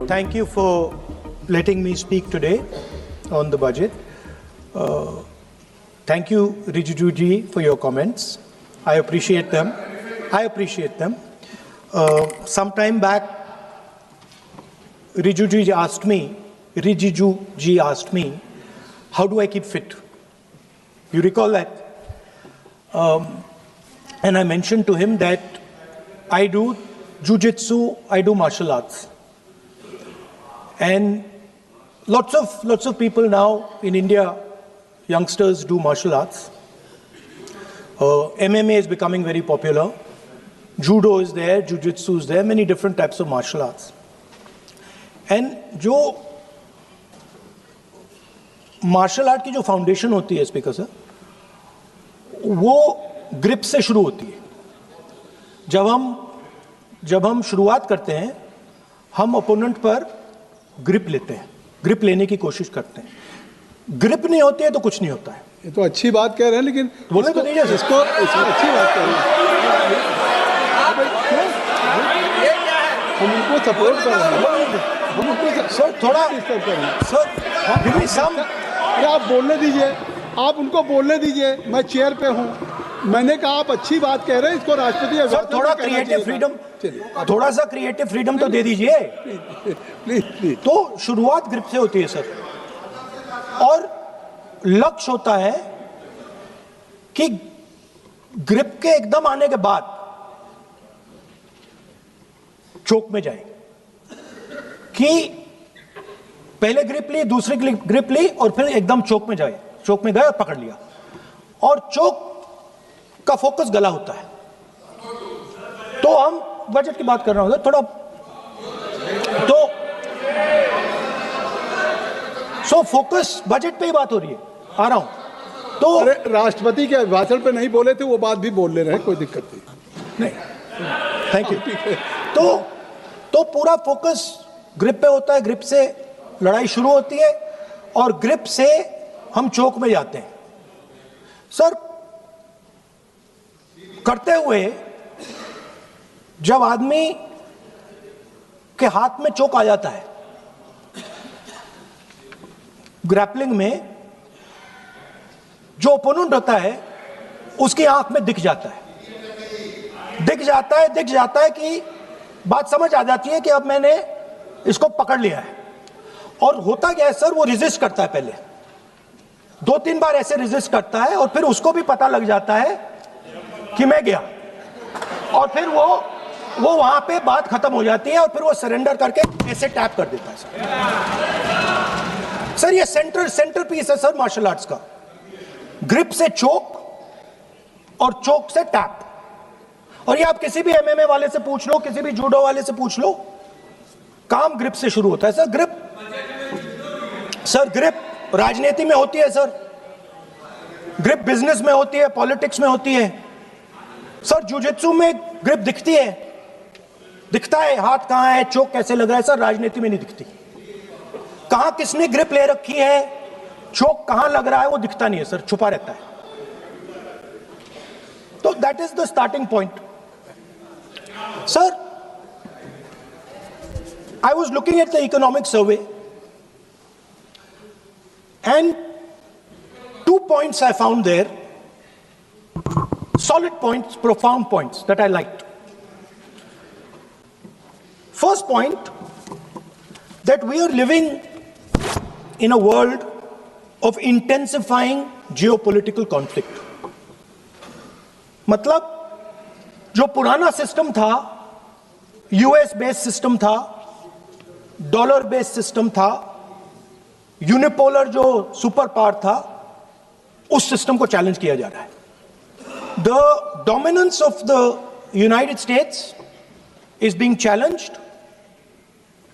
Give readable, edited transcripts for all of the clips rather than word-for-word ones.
Thank you for letting me speak today on the budget. Thank you, Rijiju for your comments. I appreciate them. Some time back, Rijiju asked me, how do I keep fit? You recall that? And I mentioned to him that I do jujitsu, I do martial arts. And lots of people now in India, youngsters do martial arts. MMA is becoming very popular. Judo is there, jujitsu is there, many different types of martial arts. And जो martial art की जो foundation होती है speaker sir, वो grip से शुरू होती है. जब हम शुरुआत करते हैं, हम ओपोनेंट पर ग्रिप लेते हैं, ग्रिप लेने की कोशिश करते हैं. ग्रिप नहीं होती है तो कुछ नहीं होता है. ये तो अच्छी बात कह रहे हैं, लेकिन बोले तो नहीं है इसको अच्छी बात कह रहे हैं. हम उनको सपोर्ट कर रहे हैं. हम उनको सर थोड़ा डिस्टर्ब कर रहे हैं. सर गिव मी सम. आप बोलने दीजिए, आप उनको बोलने दीजिए. मैं चेयर पे हूँ. मैंने कहा आप अच्छी बात कह रहे हैं, इसको राष्ट्रपति सर थोड़ा क्रिएटिव फ्रीडम, थोड़ा सा क्रिएटिव फ्रीडम तो दे दीजिए. प्लीज. तो शुरुआत ग्रिप से होती है सर, और लक्ष्य होता है कि ग्रिप के एकदम आने के बाद चोक में जाए, कि पहले ग्रिप ली, दूसरी ग्रिप ली और फिर एकदम चोक में जाए. चोक में गए और पकड़ लिया, और चोक का फोकस गला होता है. तो हम बजट की बात कर रहे हैं थोड़ा, तो सो फोकस बजट पे ही बात हो रही है. आ रहा हूं. तो अरे राष्ट्रपति के भाषण पे नहीं बोले थे, वो बात भी बोल ले रहे हैं, कोई दिक्कत नहीं. Thank you. तो पूरा फोकस ग्रिप पे होता है. ग्रिप से लड़ाई शुरू होती है और ग्रिप से हम चोक में जाते हैं. सर करते हुए जब आदमी के हाथ में चोक आ जाता है, ग्रैपलिंग में जो ओपोनेंट होता है उसकी आंख में दिख जाता है कि बात समझ आ जाती है कि अब मैंने इसको पकड़ लिया है. और होता क्या है सर, वो रेजिस्ट करता है. पहले 2-3 बार ऐसे रेजिस्ट करता है और फिर उसको भी पता लग जाता है कि मैं गया, और फिर वो वहां पे बात खत्म हो जाती है और फिर वो सरेंडर करके ऐसे टैप कर देता है. सर ये सेंटर पीस है सर मार्शल आर्ट्स का. ग्रिप से चोक और चोक से टैप. और ये आप किसी भी एमएमए वाले से पूछ लो, किसी भी जूडो वाले से पूछ लो, काम ग्रिप से शुरू होता है. सर ग्रिप राजनीति में होती है सर, ग्रिप बिजनेस में होती है, पॉलिटिक्स में होती है. सर जुजित्सु में ग्रिप दिखता है हाथ कहां है, चोक कैसे लग रहा है. सर राजनीति में नहीं दिखती. कहां किसने ग्रिप ले रखी है, चोक कहां लग रहा है, वो दिखता नहीं है सर, छुपा रहता है. तो that is the starting point. Sir I was looking at the economic survey, and 2 points I found there, solid points, profound points that I liked. First point, that we are living in a world of intensifying geopolitical conflict. मतलब जो पुराना system था, US based system था, dollar based system था, unipolar जो super power था, उस system को चैलेंज किया जा रहा है. The dominance of the United states is being challenged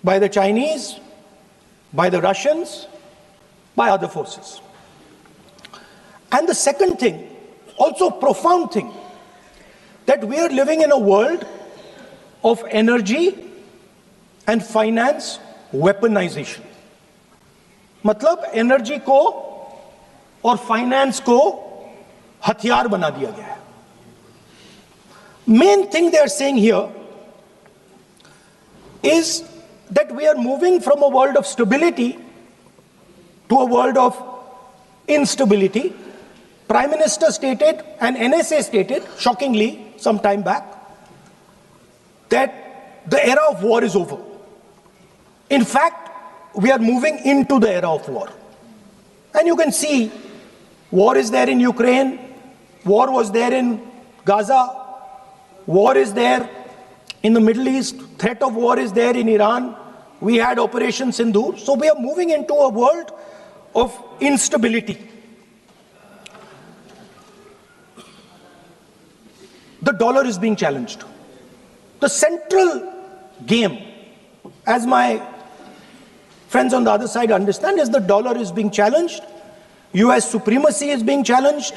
by the Chinese, by the Russians, by other forces. And the second thing, also profound thing, that we are living in a world of energy and finance weaponization. मतलब energy को और finance को हथियार बना दिया गया है. Main thing they are saying here is that we are moving from a world of stability to a world of instability. Prime Minister stated and NSA stated, shockingly, some time back, that the era of war is over. In fact, we are moving into the era of war. And you can see, war is there in Ukraine, war was there in Gaza, war is there in the Middle East, threat of war is there in Iran, we had Operation Sindoor. So we are moving into a world of instability. The dollar is being challenged. The central game, as my friends on the other side understand, is the dollar is being challenged. US supremacy is being challenged.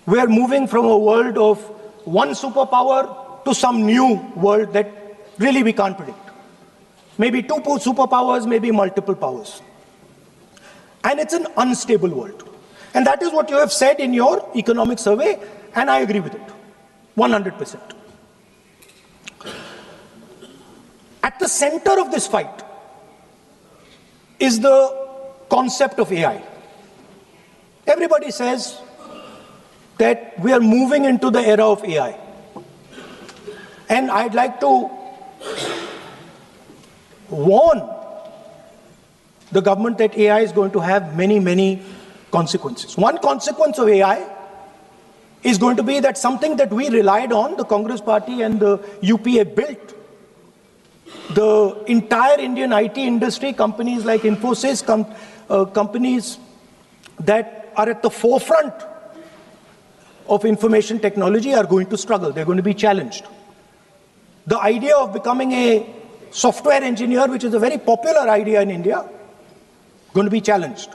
We are moving from a world of one superpower to some new world that really we can't predict. Maybe two superpowers, maybe multiple powers. And it's an unstable world. And that is what you have said in your economic survey, and I agree with it, 100%. At the center of this fight is the concept of AI. Everybody says that we are moving into the era of AI. And I'd like to warn the government that AI is going to have many, many consequences. One consequence of AI is going to be that something that we relied on, the Congress Party and the UPA built, the entire Indian IT industry, companies like Infosys, companies that are at the forefront of information technology are going to struggle. They're going to be challenged. The idea of becoming a software engineer, which is a very popular idea in India, going to be challenged.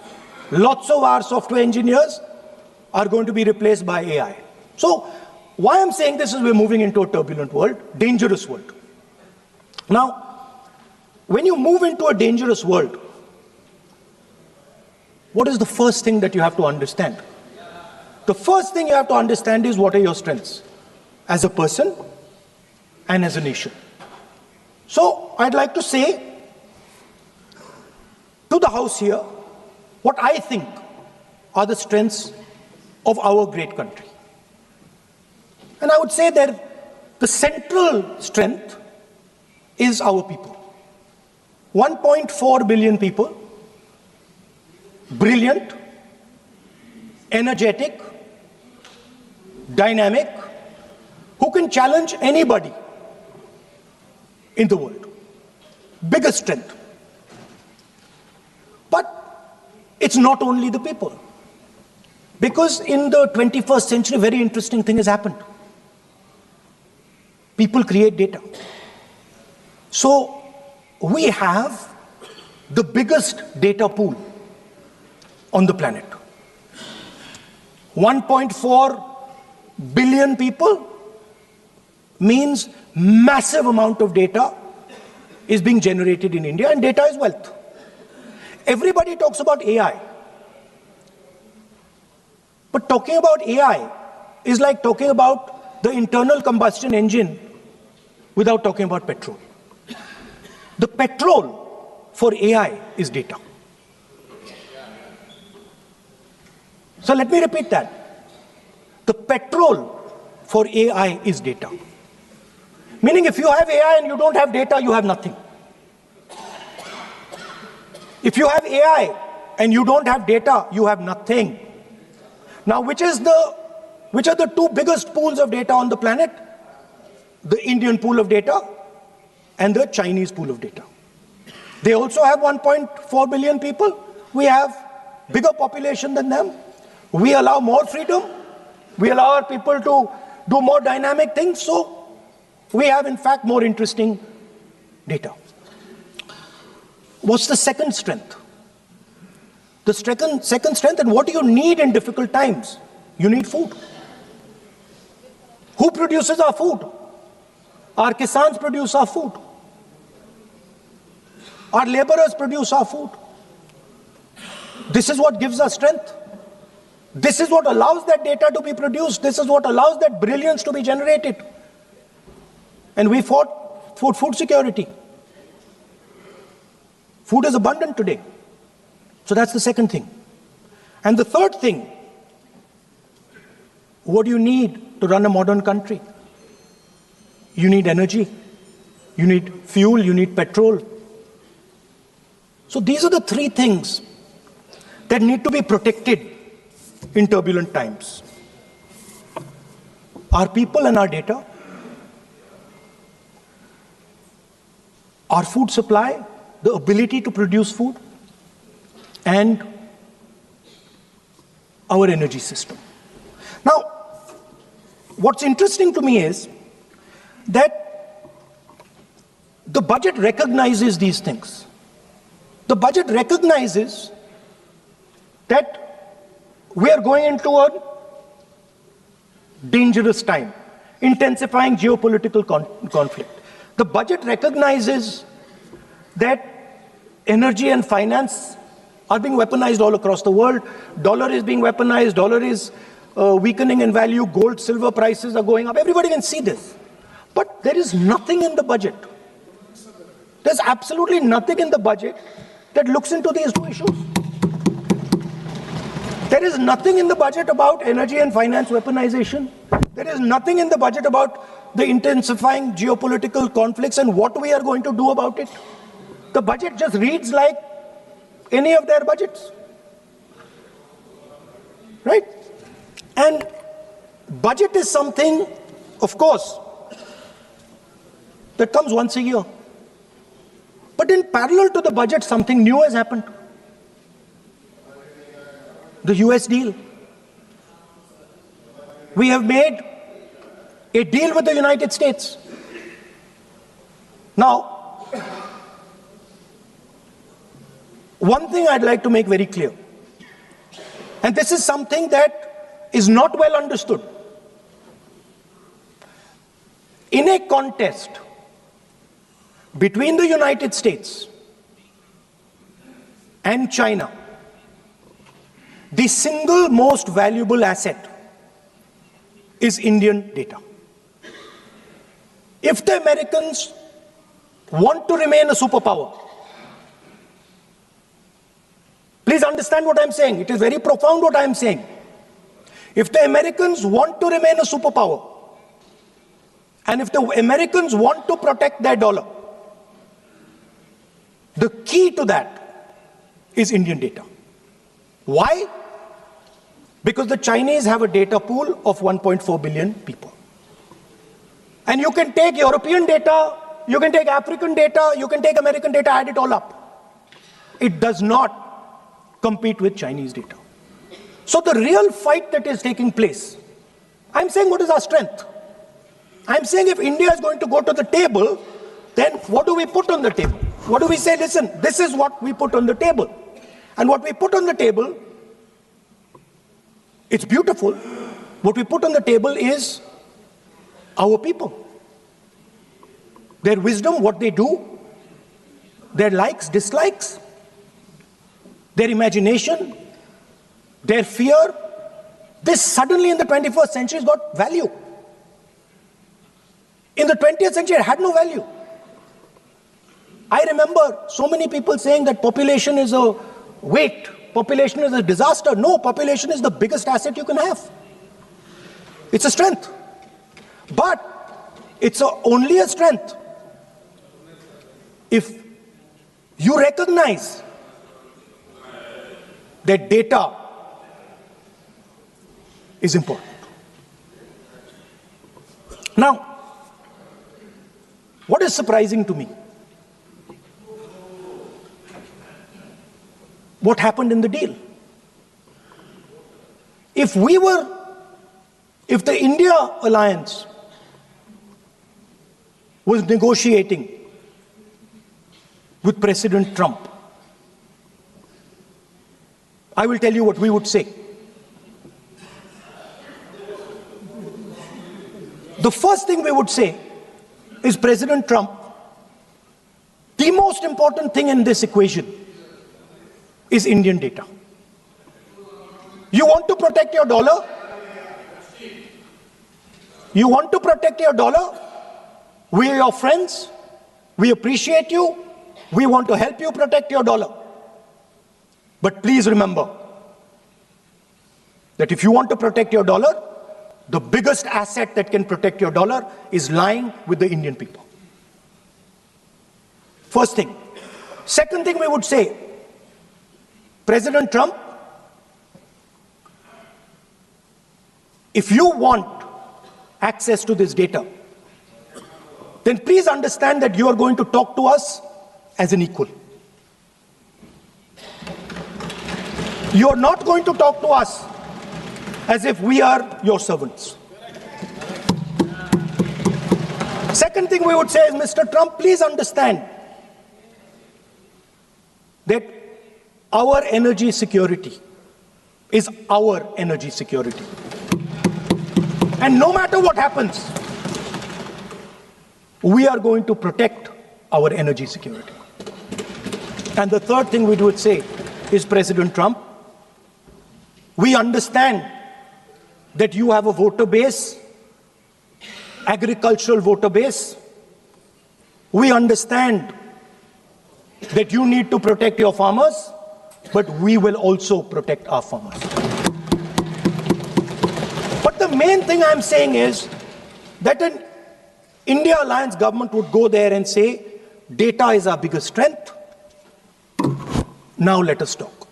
Lots of our software engineers are going to be replaced by AI. So why I'm saying this is we're moving into a turbulent world, dangerous world. Now, when you move into a dangerous world, what is the first thing that you have to understand? The first thing you have to understand is what are your strengths as a person and as a nation. So I'd like to say to the House here what I think are the strengths of our great country. And I would say that the central strength is our people. 1.4 billion people, brilliant, energetic, dynamic, who can challenge anybody in the world. Biggest strength. But it's not only the people. Because in the 21st century, very interesting thing has happened. People create data. So we have the biggest data pool on the planet. 1.4 billion people means massive amount of data is being generated in India, and data is wealth. Everybody talks about AI. But talking about AI is like talking about the internal combustion engine without talking about petrol. The petrol for AI is data. So let me repeat that. The petrol for AI is data. Meaning if you have AI and you don't have data, you have nothing. If you have AI and you don't have data, you have nothing. Now, which are the two biggest pools of data on the planet? The Indian pool of data and the Chinese pool of data. They also have 1.4 billion people. We have bigger population than them. We allow more freedom. We allow our people to do more dynamic things. So we have, in fact, more interesting data. What's the second strength? The second strength, and what do you need in difficult times? You need food. Who produces our food? Our kisans produce our food. Our laborers produce our food. This is what gives us strength. This is what allows that data to be produced. This is what allows that brilliance to be generated. And we fought for food security. Food is abundant today. So that's the second thing. And the third thing, what do you need to run a modern country? You need energy, you need fuel, you need petrol. So these are the three things that need to be protected in turbulent times. Our people and our data, our food supply, the ability to produce food, and our energy system. Now, what's interesting to me is that the budget recognizes these things. The budget recognizes that we are going into a dangerous time, intensifying geopolitical conflict. The budget recognizes that energy and finance are being weaponized all across the world. Dollar is being weaponized, dollar is weakening in value, gold, silver prices are going up. Everybody can see this. But there is nothing in the budget. There's absolutely nothing in the budget that looks into these two issues. There is nothing in the budget about energy and finance weaponization. There is nothing in the budget about the intensifying geopolitical conflicts and what we are going to do about it. The budget just reads like any of their budgets. Right? And budget is something, of course, that comes once a year. But in parallel to the budget, something new has happened. The US deal. We have made a deal with the United States. Now, one thing I'd like to make very clear, and this is something that is not well understood. In a contest between the United States and China, the single most valuable asset is Indian data. If the Americans want to remain a superpower, please understand what I'm saying. It is very profound what I'm saying. If the Americans want to remain a superpower, and if the Americans want to protect their dollar, the key to that is Indian data. Why? Because the Chinese have a data pool of 1.4 billion people. And you can take European data, you can take African data, you can take American data, add it all up. It does not compete with Chinese data. So the real fight that is taking place, I'm saying what is our strength? I'm saying if India is going to go to the table, then what do we put on the table? What do we say? Listen, this is what we put on the table. And what we put on the table, it's beautiful. What we put on the table is our people. Their wisdom, what they do, their likes, dislikes, their imagination, their fear. This suddenly in the 21st century has got value. In the 20th century, it had no value. I remember so many people saying that population is a weight, population is a disaster. No, population is the biggest asset you can have. It's a strength. But it's only a strength if you recognize that data is important. Now, what is surprising to me? What happened in the deal? If the India alliance was negotiating with President Trump, I will tell you what we would say. The first thing we would say is, President Trump, the most important thing in this equation is Indian data. You want to protect your dollar? You want to protect your dollar? We are your friends. We appreciate you. We want to help you protect your dollar. But please remember that if you want to protect your dollar, the biggest asset that can protect your dollar is lying with the Indian people. First thing. Second thing we would say, President Trump, if you want access to this data, then please understand that you are going to talk to us as an equal. You are not going to talk to us as if we are your servants. Second thing we would say is, Mr. Trump, please understand that our energy security is our energy security. And no matter what happens, we are going to protect our energy security. And the third thing we would say is, President Trump, we understand that you have a voter base, agricultural voter base. We understand that you need to protect your farmers, but we will also protect our farmers. But the main thing I'm saying is that an India Alliance government would go there and say, data is our biggest strength. Now let us talk.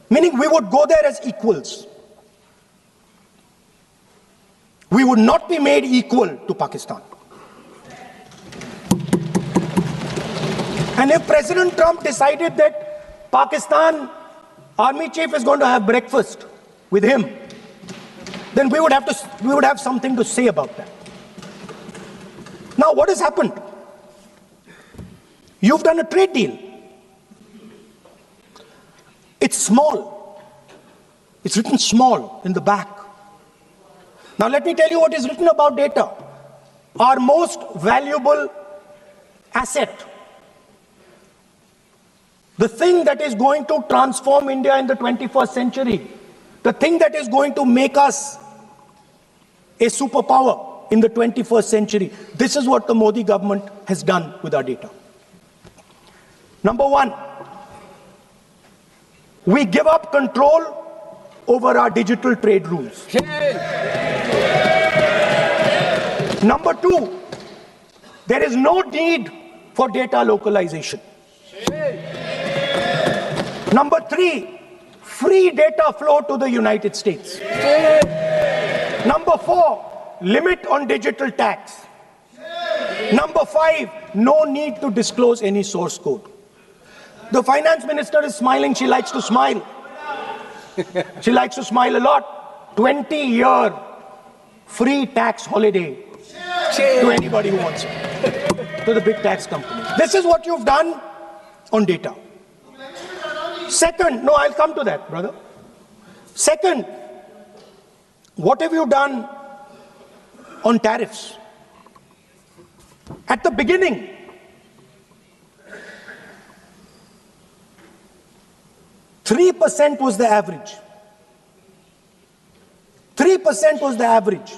Meaning we would go there as equals. We would not be made equal to Pakistan. And if President Trump decided that Pakistan army chief is going to have breakfast with him, then we would have something to say about that. Now, what has happened? You've done a trade deal. It's small. It's written small in the back. Now, let me tell you what is written about data. Our most valuable asset, the thing that is going to transform India in the 21st century, the thing that is going to make us a superpower in the 21st century. This is what the Modi government has done with our data. Number one, we give up control over our digital trade rules. Number two, there is no need for data localization. Number three, free data flow to the United States. Number four, limit on digital tax. Number five, no need to disclose any source code. The finance minister is smiling. She likes to smile. She likes to smile a lot. 20-year free tax holiday to anybody who wants it, to the big tax companies. This is what you've done on data. Second, no, I'll come to that, brother. Second, what have you done on tariffs? At the beginning, %3 was the average. 3% was the average.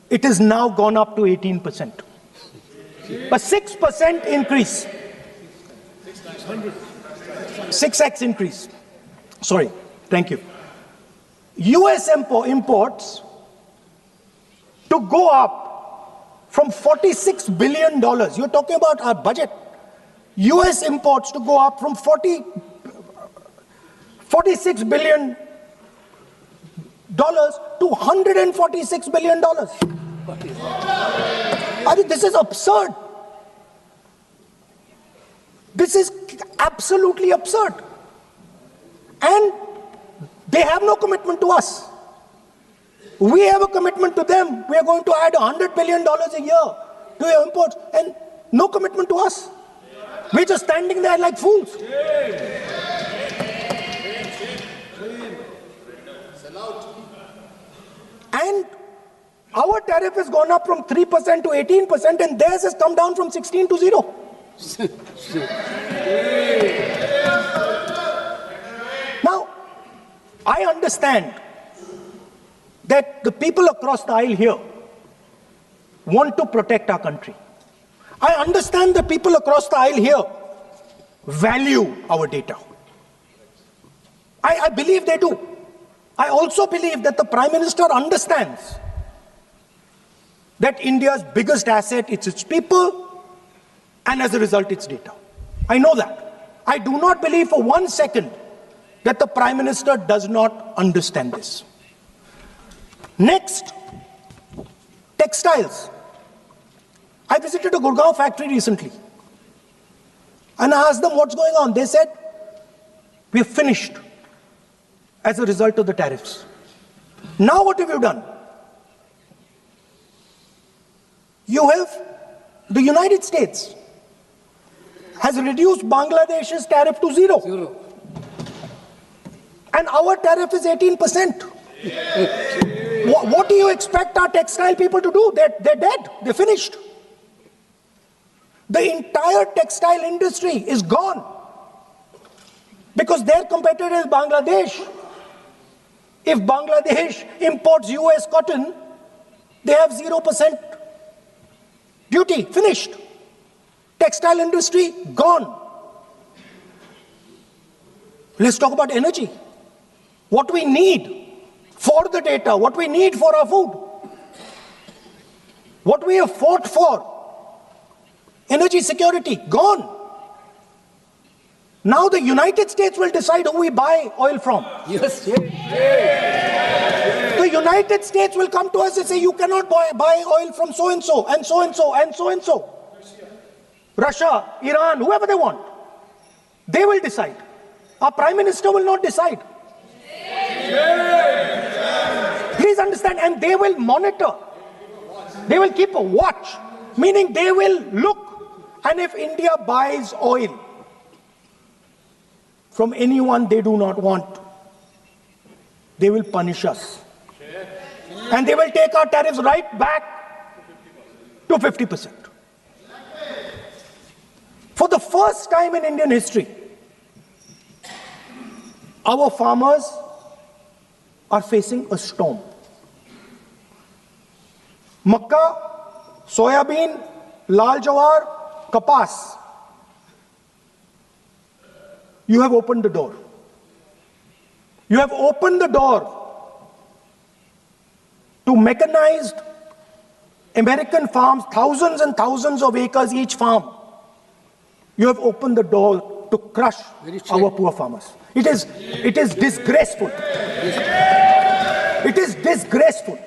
It has now gone up to 18%. A 6% increase. 6x increase. Sorry, thank you. US imports to go up from $46 billion. You're talking about our budget. US imports to go up from $46 billion to $146 billion. I mean, this is absurd. This is absolutely absurd. And they have no commitment to us. We have a commitment to them. We are going to add $100 billion a year to your imports, and no commitment to us. We're just standing there like fools. And our tariff has gone up from 3% to 18%, and theirs has come down from 16 to 0. Now, I understand that the people across the aisle here want to protect our country. I understand the people across the aisle here value our data. I believe they do. I also believe that the Prime Minister understands that India's biggest asset is its people, and as a result, its data. I know that. I do not believe for 1 second that the Prime Minister does not understand this. Next, textiles. I visited a Gurgaon factory recently, and I asked them what's going on. They said, we're finished as a result of the tariffs. Now what have you done? You have, the United States has reduced Bangladesh's tariff to zero. And our tariff is 18%. What do you expect our textile people to do? They're dead. They're finished. The entire textile industry is gone because their competitor is Bangladesh. If Bangladesh imports US cotton, they have 0% duty. Finished. Textile industry gone. Let's talk about energy. What we need for the data, what we need for our food, what we have fought for. Energy security, gone. Now the United States will decide who we buy oil from. Yes. The United States will come to us and say, you cannot buy oil from so-and-so, and so-and-so, and so-and-so. Russia, Iran, whoever they want. They will decide. Our Prime Minister will not decide. Please understand, and they will monitor. They will keep a watch, meaning they will look. And if India buys oil from anyone they do not want, they will punish us. And they will take our tariffs right back to 50%. For the first time in Indian history, our farmers are facing a storm. Makkah, soybean, lal jawar, kapas. You have opened the door. You have opened the door to mechanized American farms, thousands and thousands of acres each farm. You have opened the door to crush our poor farmers. It is disgraceful. It is disgraceful.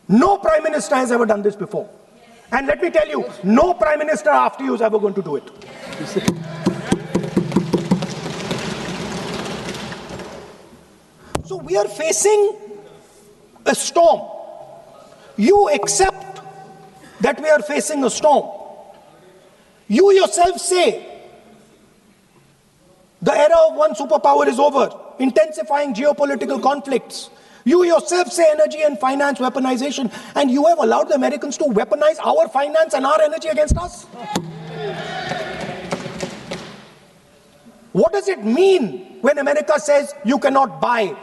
No Prime Minister has ever done this before. And let me tell you, no Prime Minister after you is ever going to do it. So we are facing a storm. You accept that we are facing a storm. You yourself say the era of one superpower is over, intensifying geopolitical conflicts. You yourself say energy and finance weaponization, and you have allowed the Americans to weaponize our finance and our energy against us. What does it mean when America says you cannot buy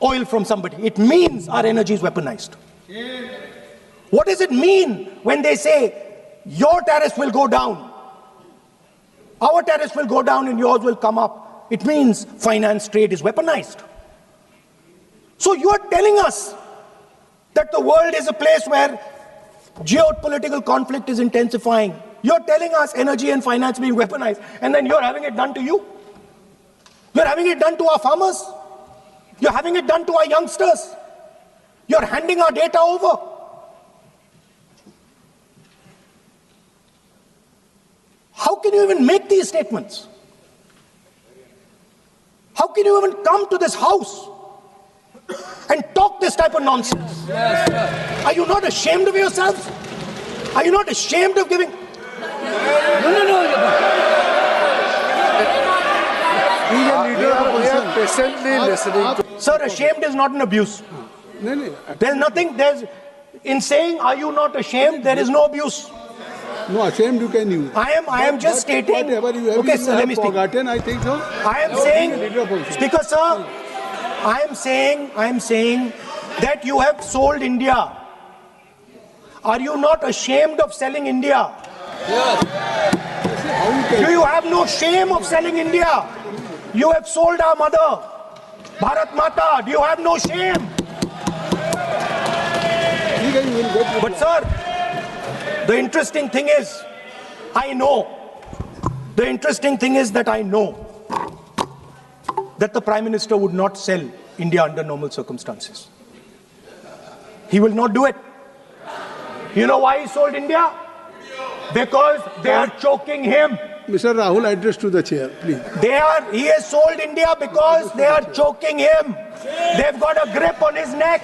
oil from somebody? It means our energy is weaponized. What does it mean when they say your tariffs will go down, our tariffs will go down and yours will come up? It means finance trade is weaponized. So you are telling us that the world is a place where geopolitical conflict is intensifying. You're telling us energy and finance being weaponized, and then you're having it done to you. You're having it done to our farmers. You're having it done to our youngsters. You're handing our data over. How can you even make these statements? How can you even come to this house and talk this type of nonsense? Are you not ashamed of yourselves? Are you not ashamed of giving? We are patiently listening to. Sir, ashamed is not an abuse. There's nothing, in saying, are you not ashamed, there is no abuse. No, ashamed you can use. I am just stating. Whatever you have, Okay, sir, let me speak. forgotten, I think so. I am saying, Speaker sir, I am saying that you have sold India Are you not ashamed of selling India? Do you have no shame of selling India? You have sold our mother, Bharat Mata. Do you have no shame? But sir, the interesting thing is, I know. The interesting thing is that I know that the Prime Minister would not sell India under normal circumstances. He will not do it. You know why he sold India? Because they are choking him. Mr. Rahul, address to the chair, please. He has sold India because they are choking him. They've got a grip on his neck.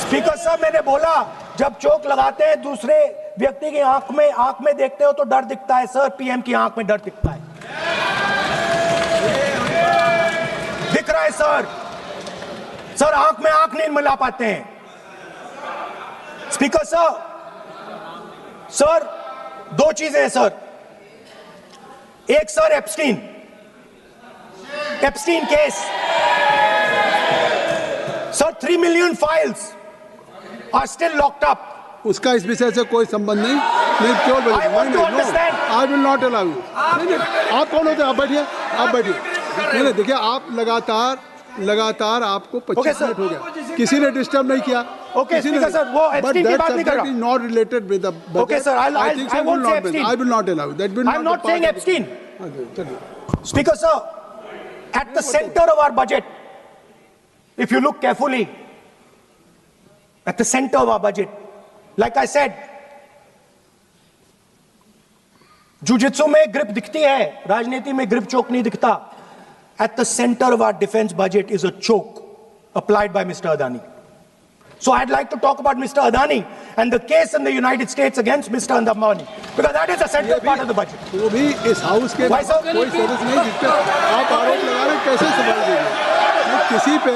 Speaker साहब, मैंने बोला जब चोक लगाते हैं दूसरे व्यक्ति की आंख में देखते हो तो डर दिखता है सर, पीएम की आंख में डर दिखता है, दिख रहा है सर आंख में आंख नहीं मिला पाते हैं. स्पीकर सर दो चीजें हैं सर. एक sir Epstein case sir, 3 million files are still locked up. उसका इस विषय से कोई संबंध नहीं. नहीं क्यों बोल? I want to understand. I will not allow you. नहीं, आप कौन होते हैं? आप बैठिए. नहीं, देखिए आप लगातार आपको 25 मिनट हो गया, किसी ने डिस्टर्ब नहीं किया. Okay, Speaker sir, वो Epstein की बात नहीं कर रहा. Is not related with the budget. Okay sir, I won't say Epstein. I will not allow you. That will I'm not saying Epstein. Speaker sir, at the center of our budget, if you look carefully, at the center of our budget, like I said, jujitsu में grip दिखती है, राजनीति में grip choke नहीं दिखता. At the center of our defense budget is a choke applied by Mr. Adani. So I'd like to talk about Mr. Adani and the case in the United States against Mr. Ambani, because that is the central part of the budget. वो भी इस house के कोई सदस्य नहीं जिसपे आप आरोप लगा रहे हैं, कैसे सवाल देंगे? किसी पे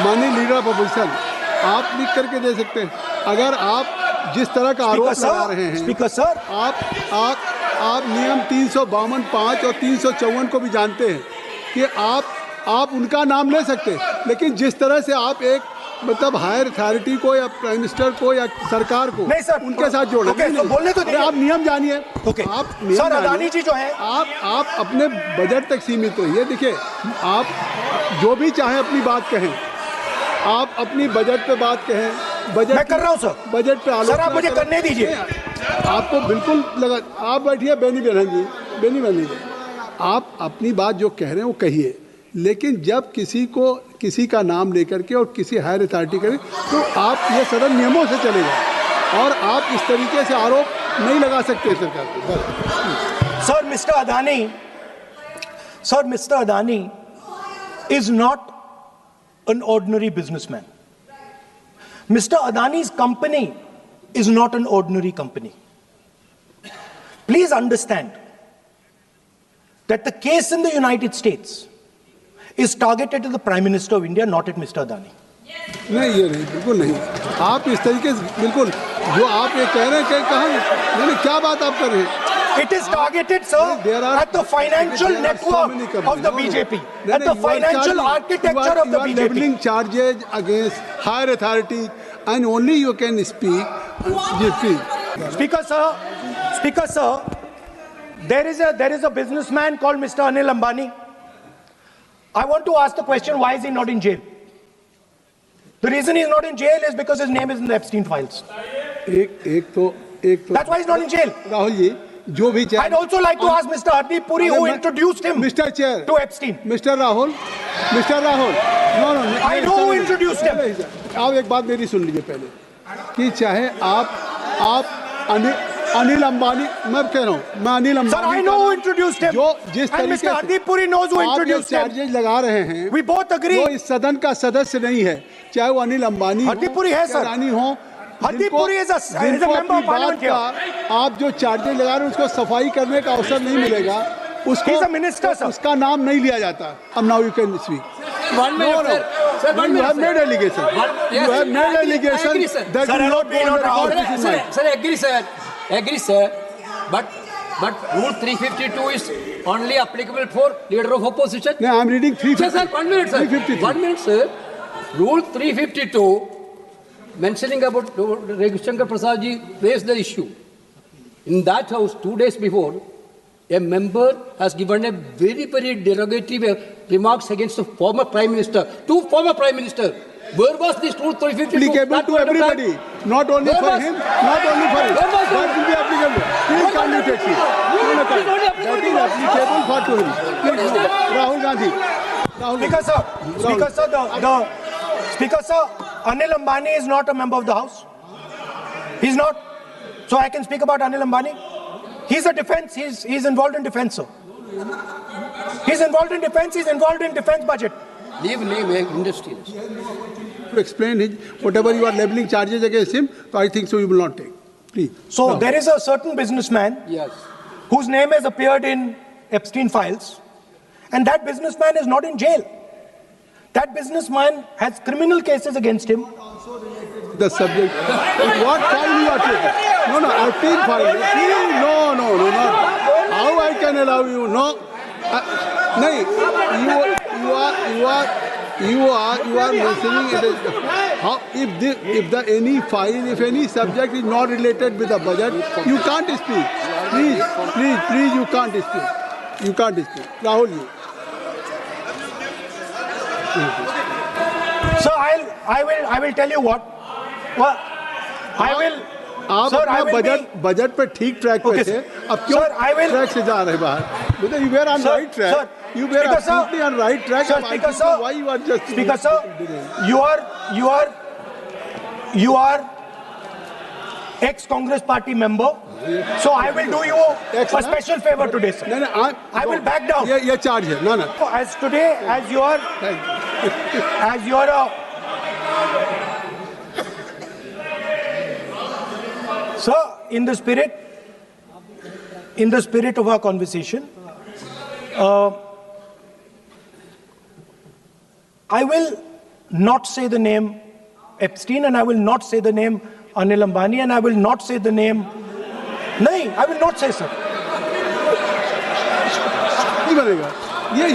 माननीय लीडर ऑफ अपोजिशन आप लिख करके दे सकते हैं. अगर आप जिस तरह का आरोप लगा रहे हैं, स्पीकर सर, आप नियम 352(5) और 354 को भी जानते हैं कि आप उनका नाम ले सकते, लेकिन जिस तरह से आप एक मतलब हायर अथॉरिटी को या प्राइम मिनिस्टर को या सरकार को नहीं सर, उनके साथ जोड़ना. तो बोलने तो आप नियम जानिए. आप सर, अदानी जी जो है, आप अपने बजट तक सीमित रहिए. देखिए, आप जो भी चाहे अपनी बात कहें, आप अपनी बजट पे बात कहें. बजट मैं कर रहा हूं सर. बजट पे आलोचना सर, आप मुझे करने दीजिए. आपको बिल्कुल लगा. आप बैठिए बेनी बहन जी, आप अपनी बात जो कह रहे हैं वो कहिए, लेकिन जब किसी का नाम लेकर के और किसी हायर अथॉरिटी करें तो आप ये सदन नियमों से चलेगा और आप इस तरीके से आरोप नहीं लगा सकते सरकार को. Sir, mister Adani is not an ordinary businessman. Mr. Adani's company is not an ordinary company. Please understand that the case in the United States is targeted at the Prime Minister of India, not at Mr. Adani. नहीं, ये नहीं, बिल्कुल नहीं. आप इस तरीके से बिल्कुल जो आप ये कह रहे हैं कि कहाँ, क्या बात आप कर रहे हैं? It is targeted, sir, at the financial network of the BJP, at the financial architecture of the BJP. You are leveling charges against higher authorities, and only you can speak. Speaker sir, there is a businessman called Mr. Anil Ambani. I want to ask the question, why is he not in jail? The reason he's not in jail is because his name is in the Epstein files. That's why he's not in jail. Rahul ji, जो भी चाहे. I'd also like to ask Mr. Hardeep Puri, who introduced him Mr. Chair to Epstein. Mr. Rahul, no. I know who introduced him. आप एक बात मेरी सुन लीजिए पहले, कि चाहे आप अनिल अंबानी, मैं कह रहा हूँ, मैं Anil Ambani. Sir, I know who introduced him. जो जिस and Mr. Hardeep Puri knows who introduced him. Charges लगा रहे हैं, We both agree. वो इस सदन का सदस्य नहीं है, चाहे वो अनिल अंबानी हो, Hardeep Puri है, sir. रानी हो. Hardeep Puri is a member of parliament here. आप जो चार्जेज लगा रहे हैं उसको सफाई करने का अवसर नहीं मिलेगा. He's a minister, sir. उसका नाम नहीं लिया जाता. अब now you can speak. 1 minute, sir. Sir, 1 minute. You have made allegation. You have made allegation that will not go on the record. Sir, agree, sir. But Rule 352 is only applicable for leader of opposition. No, I am reading 352. Sir, 1 minute, sir. 352. 1 minute, sir. Rule 352 mentioning about Ravi Shankar Prasad ji raised the issue. In that house, 2 days before, a member has given a very, very derogatory remarks against the former Prime Minister. 2 former Prime Ministers. Where was this Rule 352? Applicable to everybody, not only for him, not only for him. That will be applicable. Please kindly take it. That is applicable for to him. Please, no. Rahul Gandhi. Speaker sir, Anil Ambani is not a member of the House. He's not. So I can speak about Anil Ambani. He's a defense. He's involved in defense, sir. He's involved in defense. He's involved in defense budget. Leave industrialist. To explain his, whatever you are leveling charges against him, so I think so you will not take. Please. So there is a certain businessman Yes. whose name has appeared in Epstein files, and that businessman is not in jail. That businessman has criminal cases against him. The subject. What file you are taking? No, Epstein file. No, not. How I can allow you? No. No. You are mentioning it. How if any subject is not related with the budget, you can't speak. Please, you can't speak. You can't speak. Rahul ji. So I will tell you what. Well, I will. आप Sir, I अपना will budget पे ठीक track पे Okay, थे, sir. अब क्यों Sir, I will- track से जा रहे बाहर? Because you were on Sir, right track. sir, You were Speaker, sir. absolutely on right track. Sir, I Speaker, think sir. so why you are just Speaker sir, you are ex-Congress party member. So I will do you a special favor today, sir. No, I will back down. ये charge है ना As today, as you are Sir, in the spirit of our conversation, I will not say the name Epstein, and I will not say the name Anil Ambani, and I will not say the name. No, I will not say, sir. नहीं बनेगा ये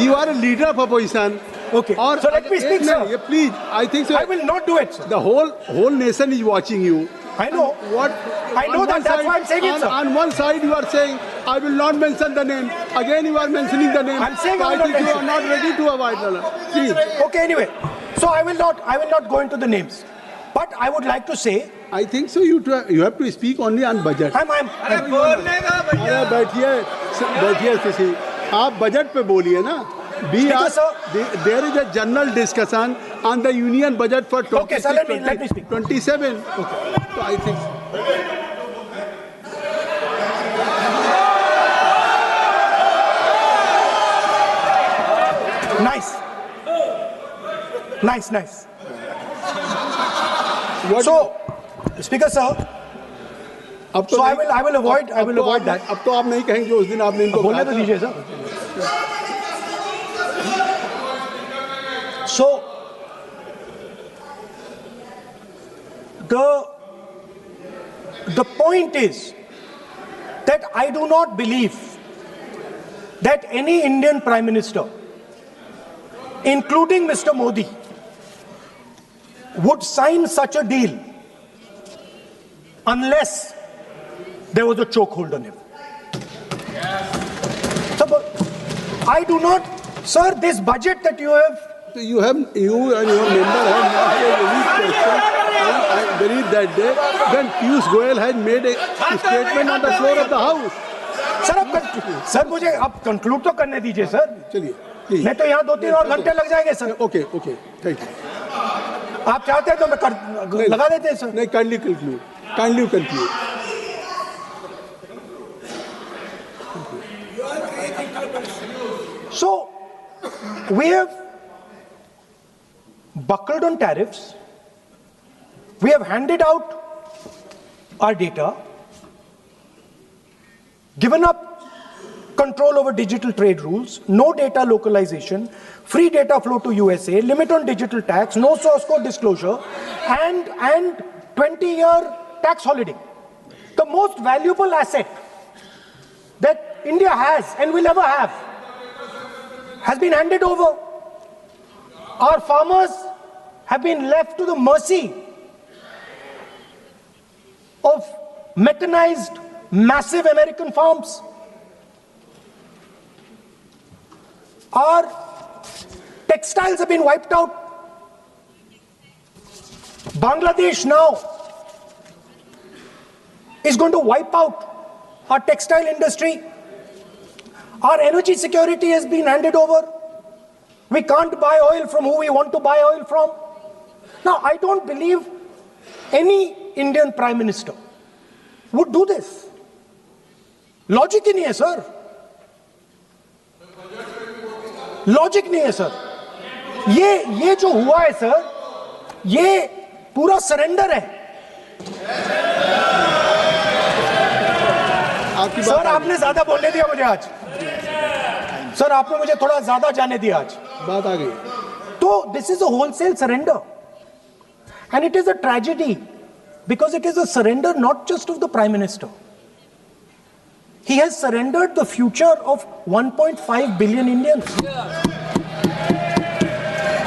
you are a leader of opposition. Okay. और So let me speak, sir. ये please I think so I will not do it, sir. the whole nation is watching you. I know. What? I know on that. one That's side- why I'm saying it, sir. On one side, you are saying, I will not mention the name. Again, you are mentioning the name. I'm saying So I will not think you are mention. not ready to avoid the Please. Okay, anyway. So I will not go into the names. But I would like to say, I think so. You have to speak only on budget. I'm अरे बैठिए शशि आप budget पे बोलिए ना Speaker, sir. There is a general discussion on the union budget for 26, Okay, sir, let me speak. 27. Okay. So I think Nice. what So, Speaker, sir, अब तो so I नहीं- will avoid that. अब तो आप नहीं कहेंगे उस दिन आपने इनको बोलने कहा तो था। दीजिए, sir. So, the point is that I do not believe that any Indian Prime Minister, including Mr. Modi, would sign such a deal unless there was a chokehold on him. So, but I do not, sir, this budget that you have. So you and your member have not raised any question. I believe that day when Piyush Goyal had made a statement on the floor of the house. Sir मुझे अब conclude तो करने दीजिए sir. चलिए please. नहीं तो यहाँ 2-3 और घंटे लग जाएंगे सर. Okay, thank you. आप चाहते हैं तो मैं लगा देते हैं सर. नहीं, kindly conclude. So we have buckled on tariffs. We have handed out our data, given up control over digital trade rules, no data localization, free data flow to USA, limit on digital tax, no source code disclosure, and 20-year tax holiday. The most valuable asset that India has and will ever have has been handed over. Our farmers have been left to the mercy of mechanized, massive American farms. Our textiles have been wiped out. Bangladesh now is going to wipe out our textile industry. Our energy security has been handed over. We can't buy oil from who we want to buy oil from. Now, I don't believe any Indian Prime Minister would do this. Logic ही नहीं है sir. Logic नहीं है sir. ये जो हुआ है sir, ये पूरा सरेंडर है. सर आपने ज्यादा बोलने दिया मुझे आज. सर आपने मुझे थोड़ा ज्यादा जाने दिया आज. बात आ गई. तो this is a wholesale surrender, and it is a tragedy because it is a surrender not just of the Prime Minister. He has surrendered the future of 1.5 billion Indians.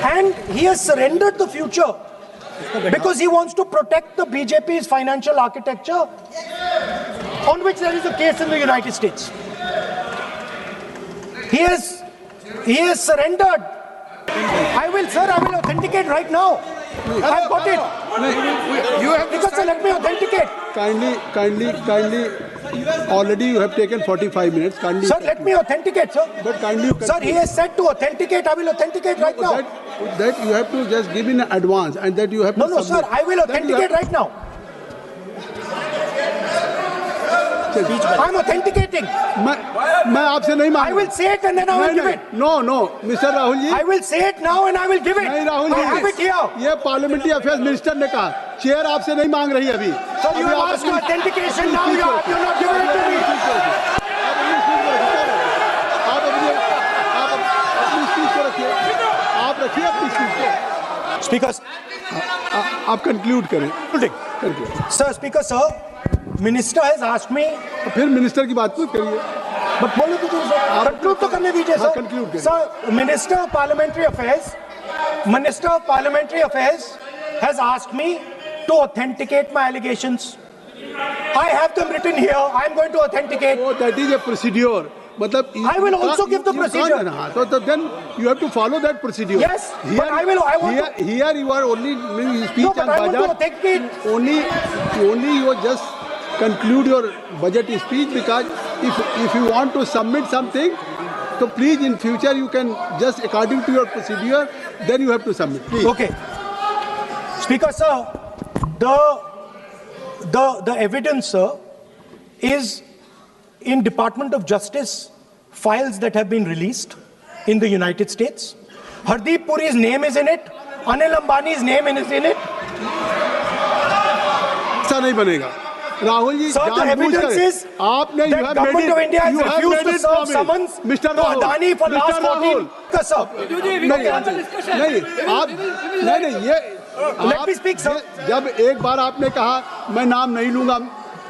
And he has surrendered the future because he wants to protect the BJP's financial architecture, on which there is a case in the United States. He has surrendered. I will authenticate right now. I've got it. You have Because sir, let me authenticate. Kindly. Already you have taken 45 minutes. Kindly. Sir, let me authenticate, sir. But kindly. Sir, he has said to authenticate. I will authenticate right now. That you have to just give in advance, and that you have to. No, sir. I will authenticate right now. I'm authenticating. मैं आपसे नहीं मांग. I will say it and then I will give it. No, Mr. Rahul ji. I will say it now and I will give it. नहीं Rahul ji. I have it here. ये parliamentary affairs minister ने कहा. Chair आपसे नहीं मांग रही अभी. Sir, you have asked for authentication now. You're not giving it to me. आप रखिए अपनी स्पीच को. Speaker. आप कंक्लूड करें. Sir, Speaker, sir. Minister has asked me. फिर मिनिस्टर की बात मत करिए. But बोलो तो सर. Conclude तो करने दीजिए सर. conclude करिए. Sir, Minister of Parliamentary Affairs has asked me to authenticate my allegations. I have them written here. I am going to authenticate. Oh, that is a procedure. मतलब I will also give the procedure. So then you have to follow that procedure. Yes, but I want to. Here you are only doing speech No, but on I want to budget. authenticate. Only you just conclude your budget speech, because if you want to submit something, so please in future you can just according to your procedure, then you have to submit. Please. Okay. Speaker, sir, the evidence, sir, is in Department of Justice files that have been released in the United States. Hardeep Puri's name is in it. Anil Ambani's name is in it. ऐसा नहीं बनेगा. Rahul ji, Sir, the evidence is आपने that government of India has refused to serve summons to Adani for last 14. Sir, नहीं ये. let me speak, sir. जब एक बार आपने कहा मैं नाम नहीं लूंगा,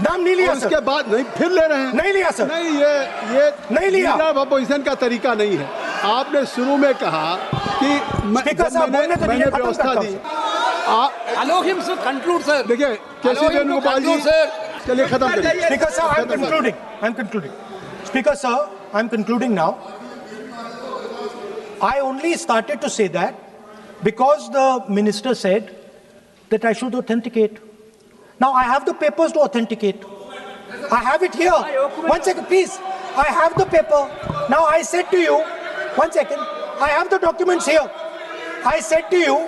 नाम नहीं लिया, उसके सर. बाद नहीं फिर ले रहे हैं. नहीं लिया, सर. नहीं, ये नहीं लिया. अपोजिशन का तरीका नहीं है. आपने शुरू में कहा कि मैंने व्यवस्था दी. Allow him to conclude, sir. देखिए केसी वेणुगोपाल जी, चलिए खत्म करिए. Speaker, sir, I'm concluding. Speaker, sir, I'm concluding now. I only started to say that because the minister said that I should authenticate. Now I have the papers to authenticate. I have it here. 1 second, please. I have the paper. Now I said to you, 1 second. I have the documents here. I said to you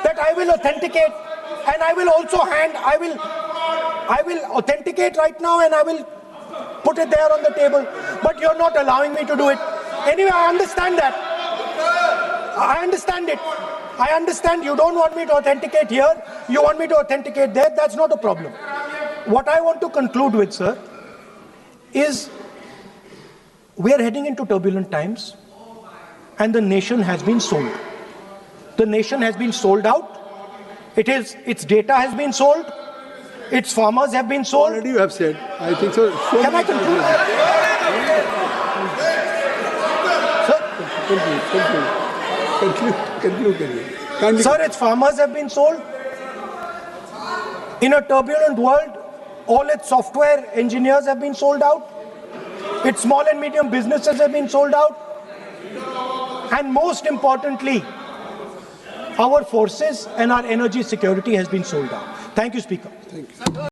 that I will authenticate, and I will also I will authenticate right now, and I will put it there on the table. But you're not allowing me to do it. Anyway, I understand that. I understand it. I understand you don't want me to authenticate here. You want me to authenticate there. That's not a problem. What I want to conclude with, sir, is we are heading into turbulent times, and the nation has been sold. The nation has been sold out. Its data has been sold. Its farmers have been sold. Already you have said. I think so. Can I conclude? Sir? Conclude करिए. Kindly- Sir, its farmers have been sold. In a turbulent world, all its software engineers have been sold out. Its small and medium businesses have been sold out. And most importantly, our forces and our energy security has been sold out. Thank you, Speaker.